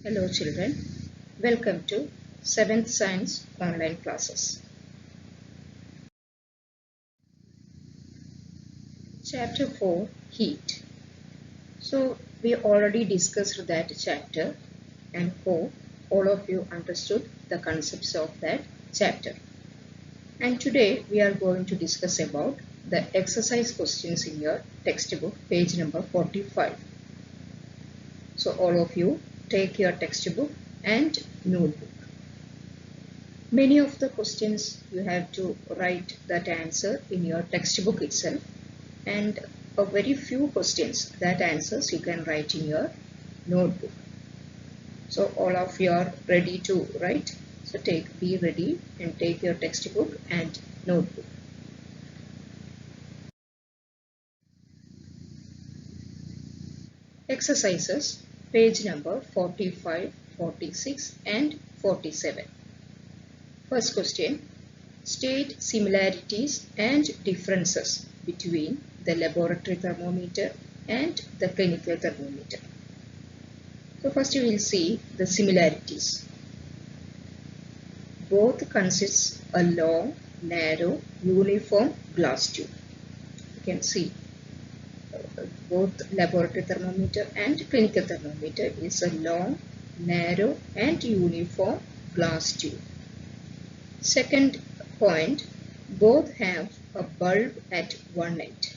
Hello children, welcome to 7th Science online classes. Chapter 4 Heat. So we already discussed that chapter and hope all of you understood the concepts of that chapter. And today we are going to discuss about the exercise questions in your textbook, page number 45. So all of you take your textbook and notebook. Many of the questions you have to write that answer in your textbook itself, and a very few questions that answers you can write in your notebook. So all of you are ready to write. So be ready and take your textbook and notebook. Exercises page number 45, 46 and 47. First question. State similarities and differences between the laboratory thermometer and the clinical thermometer. So first you will see the similarities. Both consist a long, narrow, uniform glass tube. You can see both laboratory thermometer and clinical thermometer is a long, narrow and uniform glass tube. Second point, both have a bulb at one end.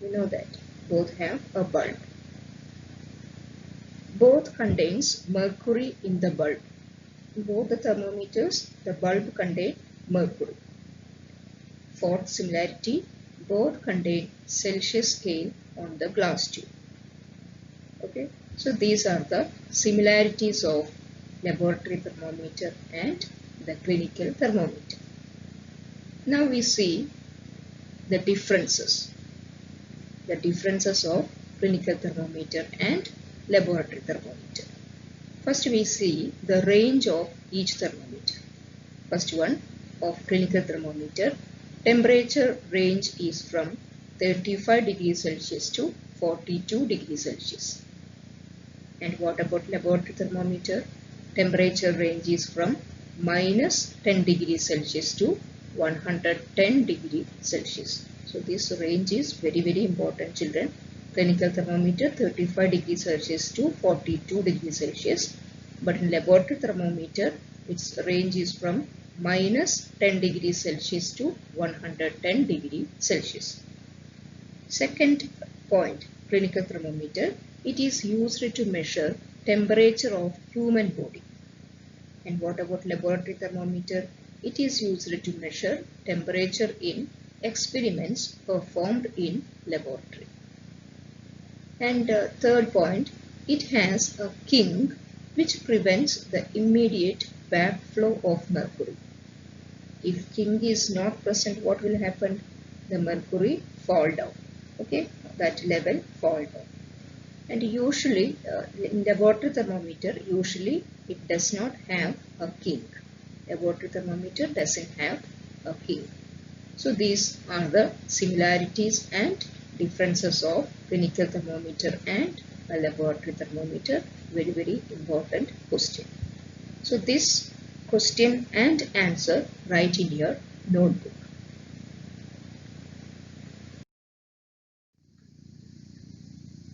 You know that both have a bulb. Both contains mercury in the bulb. In both the thermometers, the bulb contains mercury. Fourth similarity, both contain Celsius scale on the glass tube. Okay, so these are the similarities of laboratory thermometer and the clinical thermometer. Now we see the differences of clinical thermometer and laboratory thermometer. First we see the range of each thermometer. First one of clinical thermometer, temperature range is from 35 degrees Celsius to 42 degrees Celsius. And what about laboratory thermometer? Temperature range is from minus 10 degrees Celsius to 110 degrees Celsius. So this range is very important, children. Clinical thermometer 35 degrees Celsius to 42 degrees Celsius. But in laboratory thermometer, its range is from minus 10 degrees Celsius to 110 degrees Celsius. Second point, clinical thermometer, it is used to measure temperature of human body. And what about laboratory thermometer? It is used to measure temperature in experiments performed in laboratory. And third point, it has a king which prevents the immediate backflow of mercury. If king is not present, what will happen? The mercury fall down. Okay, that level fall down. And usually in laboratory thermometer, usually it does not have a king. Laboratory thermometer doesn't have a king. So these are the similarities and differences of clinical thermometer and a laboratory thermometer. Very important question. So this question and answer write in your notebook.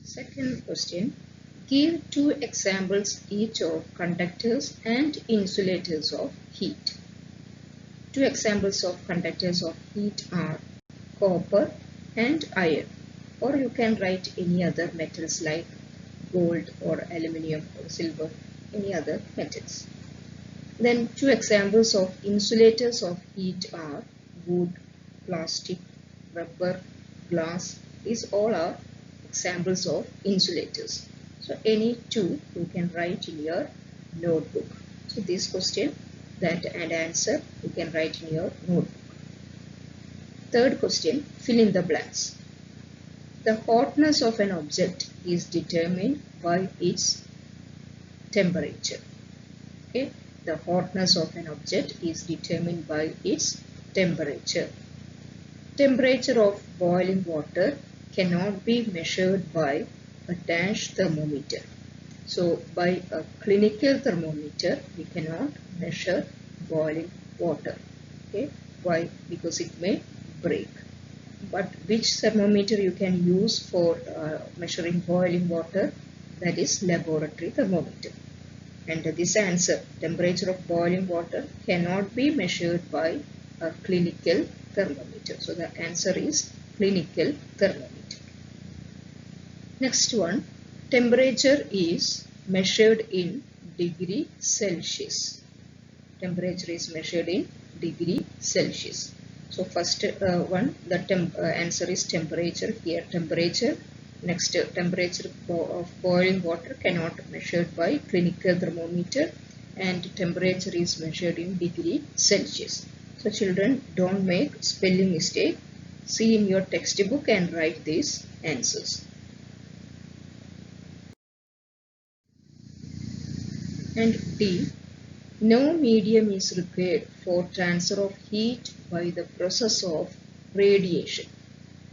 Second question, give two examples each of conductors and insulators of heat. Two examples of conductors of heat are copper and iron, or you can write any other metals like gold or aluminium or silver, any other metals. Then two examples of insulators of heat are wood, plastic, rubber, glass. These all are examples of insulators. So any two you can write in your notebook. So this question that and answer you can write in your notebook. Third question, fill in the blanks. The hotness of an object is determined by its temperature. Okay, the hotness of an object is determined by its temperature. Temperature of boiling water cannot be measured by a dash thermometer. So by a clinical thermometer, we cannot measure boiling water. Okay, why? Because it may break. But which thermometer you can use for measuring boiling water? That is laboratory thermometer. And this answer, temperature of boiling water, cannot be measured by a clinical thermometer. So the answer is clinical thermometer. Next one, temperature is measured in degree Celsius. Temperature is measured in degree Celsius. So first one, the answer is temperature. Here temperature. Next, temperature of boiling water cannot be measured by clinical thermometer, and temperature is measured in degree Celsius. So children, don't make spelling mistake. See in your textbook and write these answers. And D, no medium is required for transfer of heat by the process of radiation.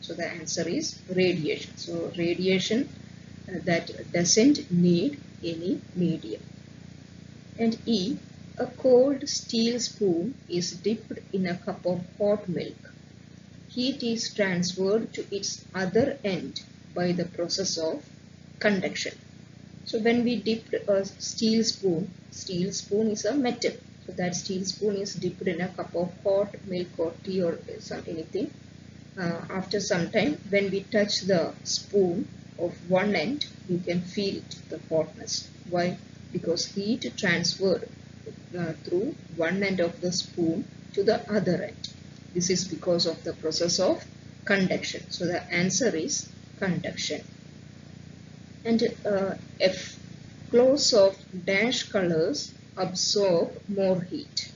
So the answer is radiation. So radiation that doesn't need any medium. And E, a cold steel spoon is dipped in a cup of hot milk. Heat is transferred to its other end by the process of conduction. So when we dip a steel spoon is a metal. So that steel spoon is dipped in a cup of hot milk or tea or anything. After some time, when we touch the spoon of one end, you can feel it, the hotness. Why? Because heat transferred through one end of the spoon to the other end. This is because of the process of conduction. So the answer is conduction. And F, clothes of dash colors absorb more heat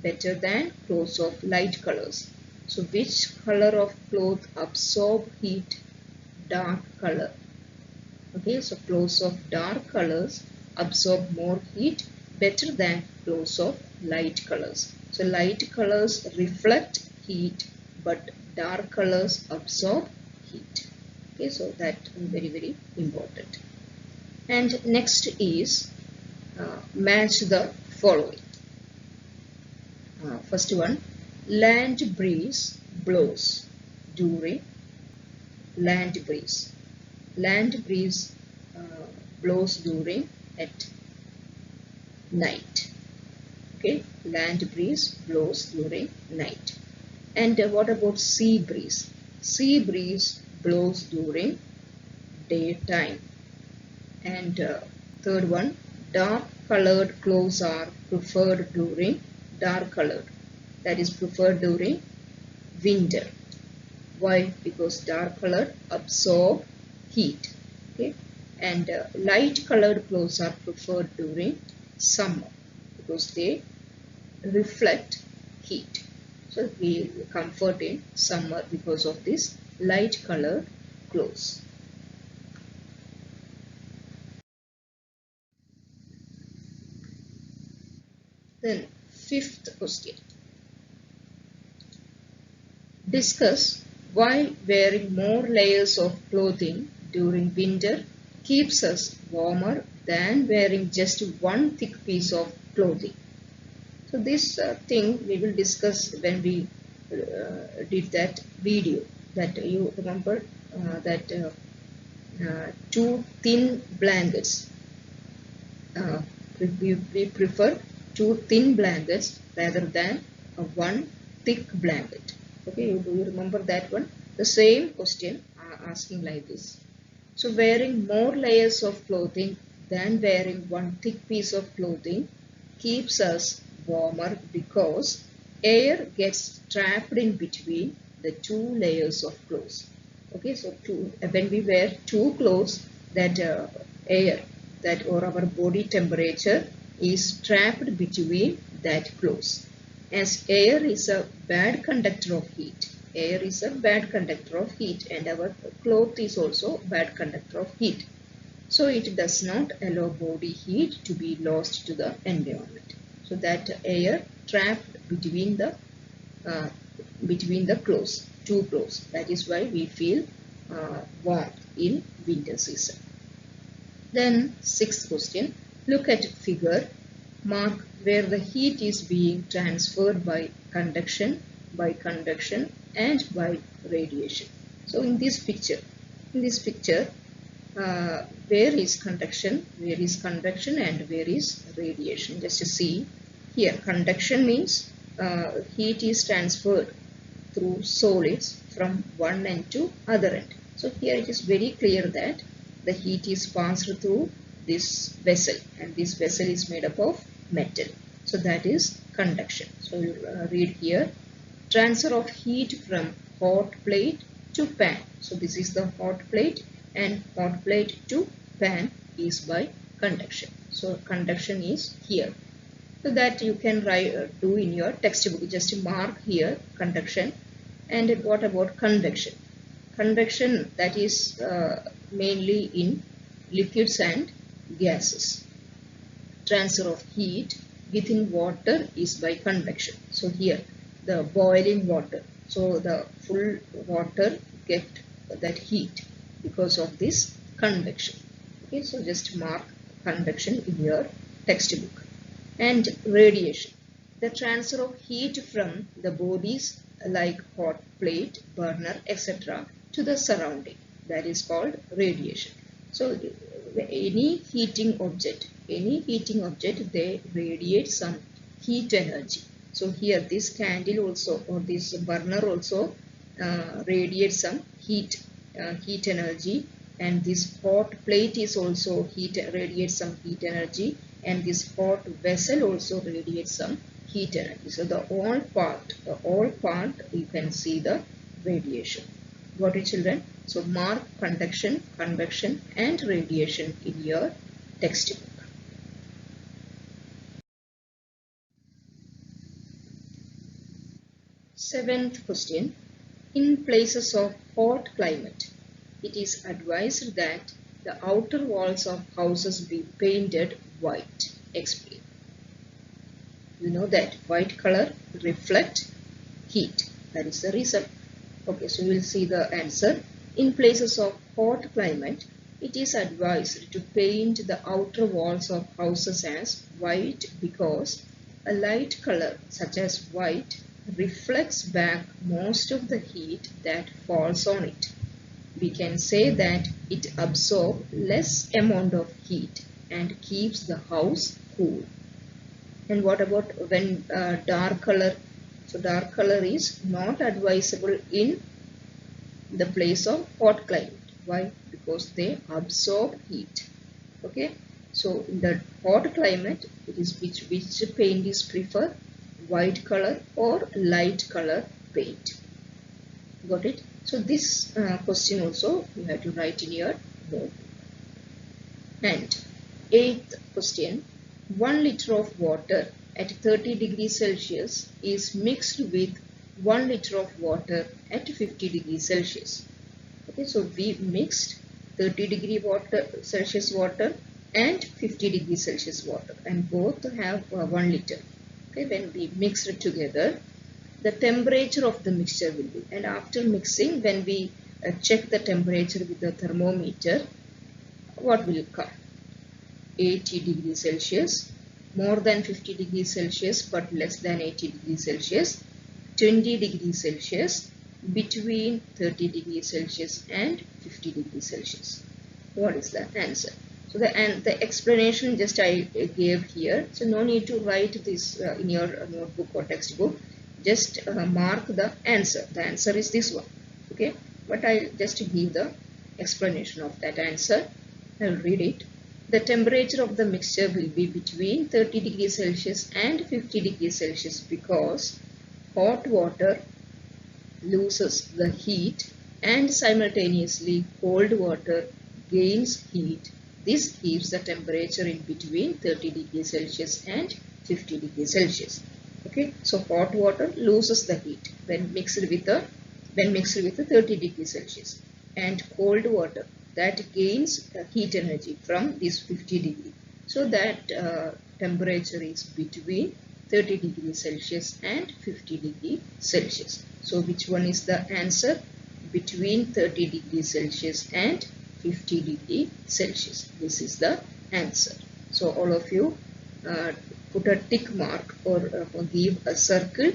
better than clothes of light colors. So which color of cloth absorb heat? Dark color. Okay, so clothes of dark colors absorb more heat better than clothes of light colors. So light colors reflect heat, but dark colors absorb heat. Okay, so that is very, very important. And next is match the following. First one, land breeze blows during land breeze. Land breeze blows during at night. Okay, land breeze blows during night. And what about sea breeze? Sea breeze blows during daytime. And third one, dark colored clothes are preferred during dark colored. That is preferred during winter. Why? Because dark colored absorb heat. Okay, and light colored clothes are preferred during summer because they reflect heat. So we comfort in summer because of this light colored clothes. Then fifth question. Discuss why wearing more layers of clothing during winter keeps us warmer than wearing just one thick piece of clothing. So this thing we will discuss when we did that video, that you remember that two thin blankets. We prefer two thin blankets rather than one thick blanket. Okay, do you remember that one? The same question asking like this. So wearing more layers of clothing than wearing one thick piece of clothing keeps us warmer because air gets trapped in between the two layers of clothes. Okay, so when we wear two clothes, that air that or our body temperature is trapped between that clothes. As air is a bad conductor of heat, air is a bad conductor of heat, and our cloth is also bad conductor of heat. So it does not allow body heat to be lost to the environment. So that air trapped between the clothes, two clothes. That is why we feel warm in winter season. Then sixth question, look at figure, mark where the heat is being transferred by conduction and by radiation. So in this picture, where is conduction and where is radiation? Just to see here, conduction means heat is transferred through solids from one end to other end. So here it is very clear that the heat is passed through this vessel, and this vessel is made up of metal. So that is conduction. So you read here, transfer of heat from hot plate to pan. So this is the hot plate, and hot plate to pan is by conduction. So conduction is here. So that you can do in your textbook. Just mark here conduction. And what about convection? Convection, that is mainly in liquids and gases. Transfer of heat within water is by convection. So here the boiling water, so the full water get that heat because of this convection. Okay, so just mark convection in your textbook. And radiation, the transfer of heat from the bodies like hot plate, burner, etc. to the surrounding, that is called radiation. So any heating object, they radiate some heat energy. So here this candle also, or this burner also radiates some heat energy, and this hot plate is also radiates some heat energy, and this hot vessel also radiates some heat energy. So the all part you can see the radiation. Got it, children? So mark conduction, convection and radiation in your textbook. Seventh question. In places of hot climate, it is advised that the outer walls of houses be painted white. Explain. You know that white color reflect heat. That is the reason. Okay, so we will see the answer. In places of hot climate, it is advised to paint the outer walls of houses as white because a light color such as white reflects back most of the heat that falls on it. We can say that it absorbs less amount of heat and keeps the house cool. And what about when dark color? So dark color is not advisable in the place of hot climate. Why? Because they absorb heat. Okay. So in the hot climate, it is which paint is preferred? White color or light color paint. Got it? So this question also you have to write in your notebook. And eighth question, 1 liter of water at 30 degrees Celsius is mixed with 1 liter of water at 50 degrees Celsius. Okay, so we mixed 30 degree Celsius water and 50 degrees Celsius water, and both have 1 liter. Okay, when we mix it together, the temperature of the mixture will be, and after mixing, when we check the temperature with the thermometer, what will come? 80 degrees Celsius, more than 50 degrees Celsius but less than 80 degrees Celsius, 20 degrees Celsius, between 30 degrees Celsius and 50 degrees Celsius. What is the answer? So the explanation just I gave here. So no need to write this in your notebook or textbook. Just mark the answer. The answer is this one. Okay. But I'll just give the explanation of that answer. I'll read it. The temperature of the mixture will be between 30 degrees Celsius and 50 degrees Celsius because hot water loses the heat and simultaneously cold water gains heat. This keeps the temperature in between 30 degrees Celsius and 50 degrees Celsius. Okay, so hot water loses the heat when mixed with the 30 degrees Celsius, and cold water that gains heat energy from this 50 degree. So that temperature is between 30 degrees Celsius and 50 degrees Celsius. So which one is the answer? Between 30 degrees Celsius and 50 degree Celsius. This is the answer. So all of you put a tick mark or give a circle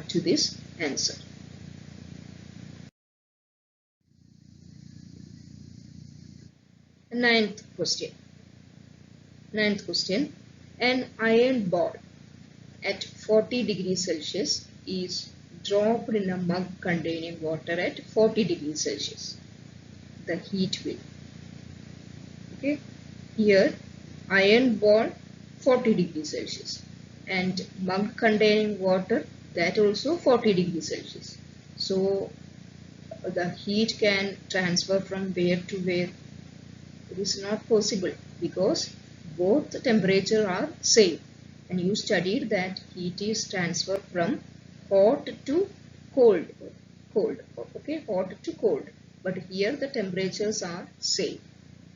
to this answer. Ninth question. An iron ball at 40 degrees Celsius is dropped in a mug containing water at 40 degrees Celsius. The heat will. Okay. Here iron ball 40 degrees Celsius and mug containing water, that also 40 degrees Celsius. So the heat can transfer from where to where? It is not possible because both the temperature are same, and you studied that heat is transferred from hot to cold, okay, hot to cold, but here the temperatures are same.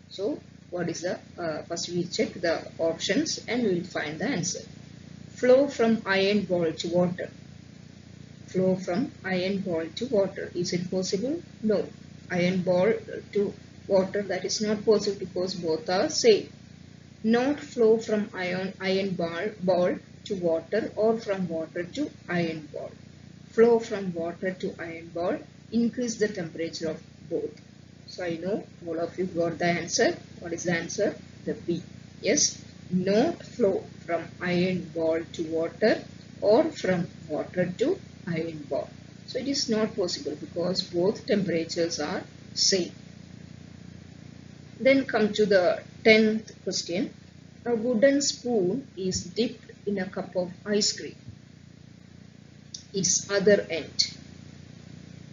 So what is the first we check the options and we will find the answer. Flow from iron ball to water. Flow from iron ball to water. Is it possible? No. Iron ball to water, that is not possible because both are same. Not flow from iron ball to water or from water to iron ball. Flow from water to iron ball, increase the temperature of both. So I know all of you got the answer. What is the answer? The B. Yes. Not flow from iron ball to water or from water to iron ball. So it is not possible because both temperatures are same. Then come to the 10th question. A wooden spoon is dipped in a cup of ice cream. Its other end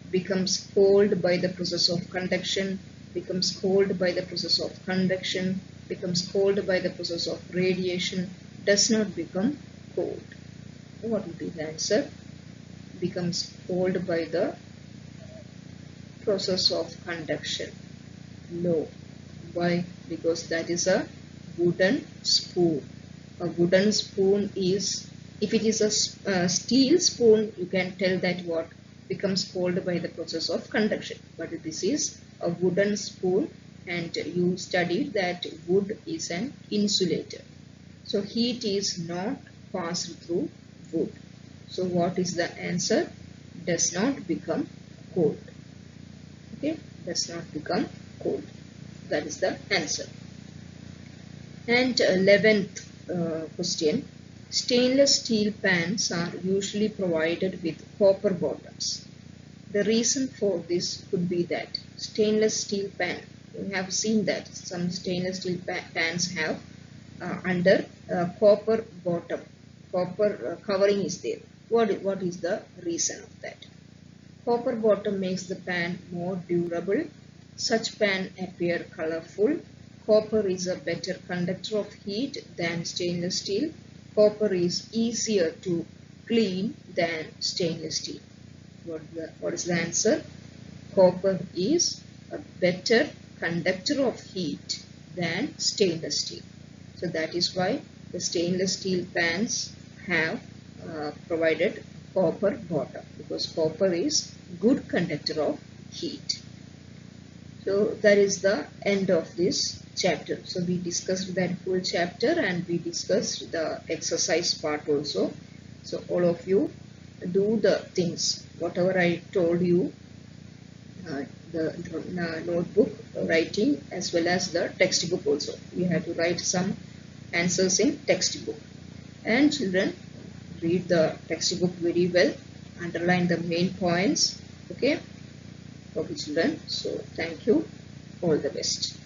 becomes cold by the process of conduction, becomes cold by the process of convection, becomes cold by the process of radiation, does not become cold. What would be the answer? Becomes cold by the process of conduction. No. Why? Because that is a wooden spoon. A wooden spoon is, if it is a steel spoon, you can tell that what becomes cold by the process of conduction. But this is a wooden spoon, and you studied that wood is an insulator. So heat is not passed through wood. So what is the answer? Does not become cold. Okay, does not become cold. That is the answer. And 11th question. Stainless steel pans are usually provided with copper bottoms. The reason for this could be that stainless steel pan, you have seen that some stainless steel pans have under copper bottom, copper covering is there. What is the reason of that? Copper bottom makes the pan more durable. Such pan appear colorful. Copper is a better conductor of heat than stainless steel. Copper is easier to clean than stainless steel. What is the answer? Copper is a better conductor of heat than stainless steel. So that is why the stainless steel pans have provided copper bottom, because copper is good conductor of heat. So that is the end of this chapter. So we discussed that full chapter and we discussed the exercise part also. So all of you do the things, whatever I told you, the notebook writing as well as the textbook also. You have to write some answers in textbook. And children, read the textbook very well, underline the main points. Okay, children. So thank you. All the best.